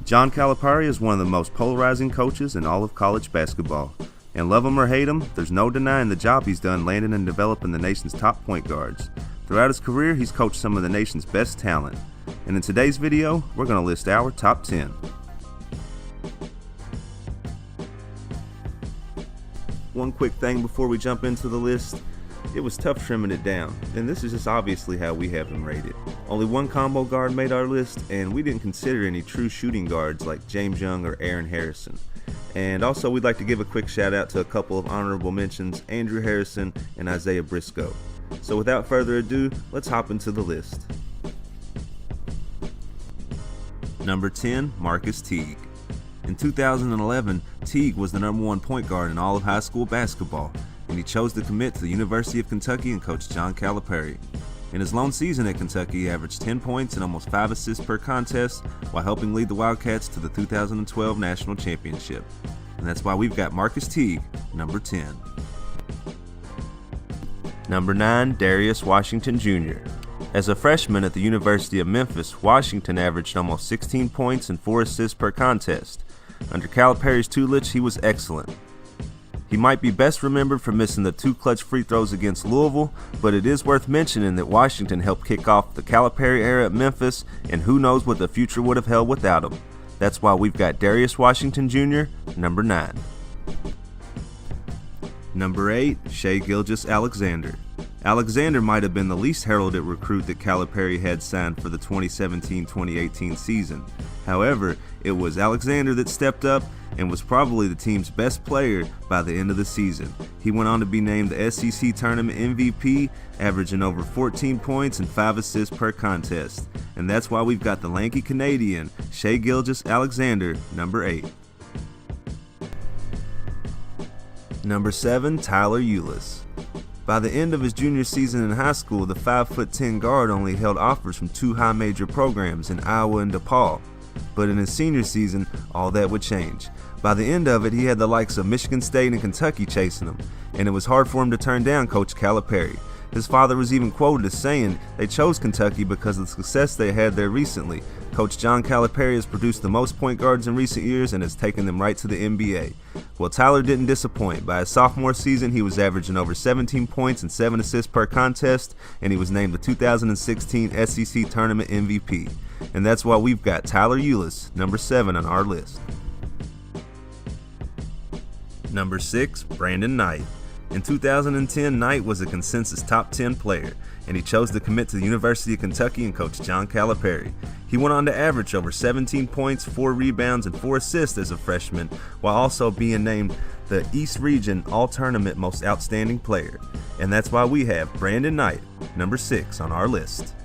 John Calipari is one of the most polarizing coaches in all of college basketball. And love him or hate him, there's no denying the job he's done landing and developing the nation's top point guards. Throughout his career, he's coached some of the nation's best talent. And in today's video, we're going to list our top 10. One quick thing before we jump into the list. It was tough trimming it down, and this is just obviously how we have him rated. Only one combo guard made our list, and we didn't consider any true shooting guards like James Young or Aaron Harrison. And also, we'd like to give a quick shout out to a couple of honorable mentions, Andrew Harrison and Isaiah Briscoe. So without further ado, let's hop into the list. Number 10, Marcus Teague. In 2011, Teague was the number 1 point guard in all of high school basketball, and he chose to commit to the University of Kentucky and coach John Calipari. In his lone season at Kentucky, he averaged 10 points and almost 5 assists per contest while helping lead the Wildcats to the 2012 National Championship. And that's why we've got Marcus Teague, number 10. Number 9, Darius Washington Jr. As a freshman at the University of Memphis, Washington averaged almost 16 points and 4 assists per contest. Under Calipari's tutelage, he was excellent. He might be best remembered for missing the 2 clutch free throws against Louisville, but it is worth mentioning that Washington helped kick off the Calipari era at Memphis, and who knows what the future would have held without him. That's why we've got Darius Washington Jr., number 9. Number 8, Shai Gilgeous-Alexander. Alexander might have been the least heralded recruit that Calipari had signed for the 2017-2018 season. However, it was Alexander that stepped up and was probably the team's best player by the end of the season. He went on to be named the SEC Tournament MVP, averaging over 14 points and 5 assists per contest. And that's why we've got the lanky Canadian, Shai Gilgeous-Alexander, number 8. Number 7, Tyler Ulis. By the end of his junior season in high school, the 5'10" guard only held offers from 2 high major programs in Iowa and DePaul. But in his senior season, all that would change. By the end of it, he had the likes of Michigan State and Kentucky chasing him, and it was hard for him to turn down Coach Calipari. His father was even quoted as saying they chose Kentucky because of the success they had there recently. Coach John Calipari has produced the most point guards in recent years and has taken them right to the NBA. Well, Tyler didn't disappoint. By his sophomore season, he was averaging over 17 points and 7 assists per contest, and he was named the 2016 SEC Tournament MVP. And that's why we've got Tyler Ulis, number 7 on our list. Number 6, Brandon Knight. In 2010, Knight was a consensus top 10 player, and he chose to commit to the University of Kentucky and coach John Calipari. He went on to average over 17 points, 4 rebounds, and 4 assists as a freshman, while also being named the East Region All-Tournament Most Outstanding Player. And that's why we have Brandon Knight, number 6 on our list.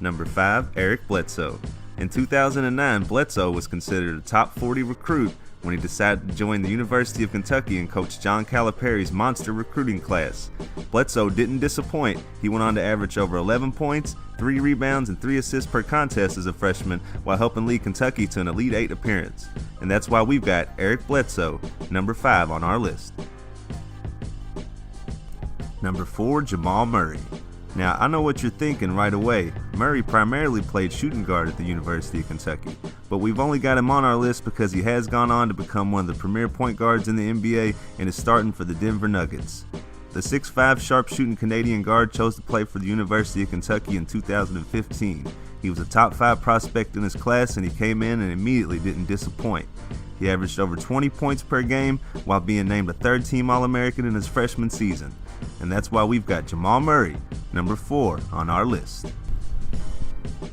Number 5, Eric Bledsoe. In 2009, Bledsoe was considered a top 40 recruit when he decided to join the University of Kentucky and coach John Calipari's monster recruiting class. Bledsoe didn't disappoint. He went on to average over 11 points, 3 rebounds, and 3 assists per contest as a freshman while helping lead Kentucky to an Elite 8 appearance. And that's why we've got Eric Bledsoe, number 5 on our list. Number 4, Jamal Murray. Now, I know what you're thinking right away. Murray primarily played shooting guard at the University of Kentucky, but we've only got him on our list because he has gone on to become one of the premier point guards in the NBA and is starting for the Denver Nuggets. The 6'5" sharpshooting Canadian guard chose to play for the University of Kentucky in 2015. He was a top 5 prospect in his class, and he came in and immediately didn't disappoint. He averaged over 20 points per game while being named a 3rd-team All-American in his freshman season. And that's why we've got Jamal Murray, number 4 on our list.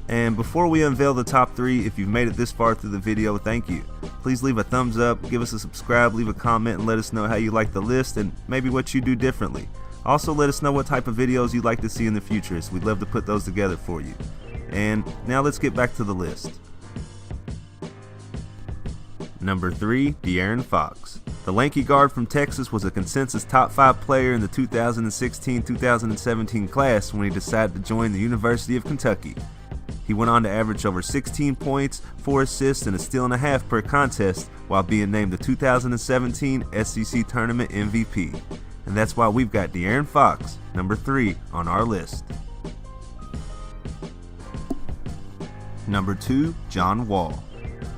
And before we unveil the top 3, if you've made it this far through the video, thank you. Please leave a thumbs up, give us a subscribe, leave a comment, and let us know how you like the list and maybe what you do differently. Also, let us know what type of videos you'd like to see in the future, as we'd love to put those together for you. And now let's get back to the list. Number 3, De'Aaron Fox. The lanky guard from Texas was a consensus top 5 player in the 2016-2017 class when he decided to join the University of Kentucky. He went on to average over 16 points, 4 assists, and a steal and a half per contest while being named the 2017 SEC Tournament MVP. And that's why we've got De'Aaron Fox, number 3 on our list. Number 2, John Wall.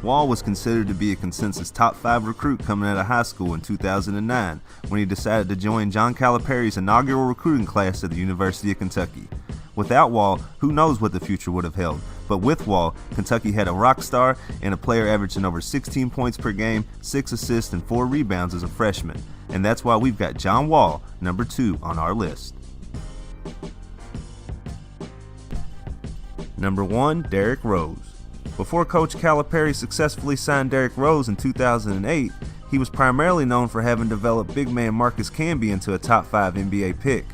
Wall was considered to be a consensus top 5 recruit coming out of high school in 2009 when he decided to join John Calipari's inaugural recruiting class at the University of Kentucky. Without Wall, who knows what the future would have held, but with Wall, Kentucky had a rock star and a player averaging over 16 points per game, 6 assists, and 4 rebounds as a freshman. And that's why we've got John Wall, number 2 on our list. Number 1, Derrick Rose. Before Coach Calipari successfully signed Derrick Rose in 2008, he was primarily known for having developed big man Marcus Camby into a top 5 NBA pick.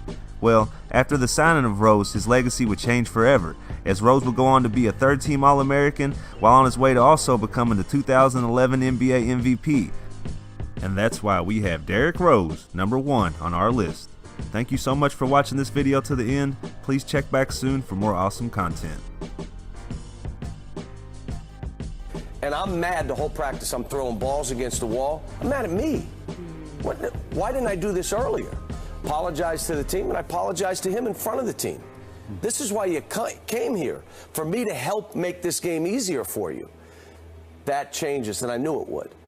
Well, after the signing of Rose, his legacy would change forever, as Rose would go on to be a third-team All-American while on his way to also becoming the 2011 NBA MVP. And that's why we have Derrick Rose, number 1 on our list. Thank you so much for watching this video to the end. Please check back soon for more awesome content. And I'm mad the whole practice. I'm throwing balls against the wall. I'm mad at me. Why didn't I do this earlier? Apologize to the team, and I apologize to him in front of the team. This is why you came here, for me to help make this game easier for you. That changes, and I knew it would.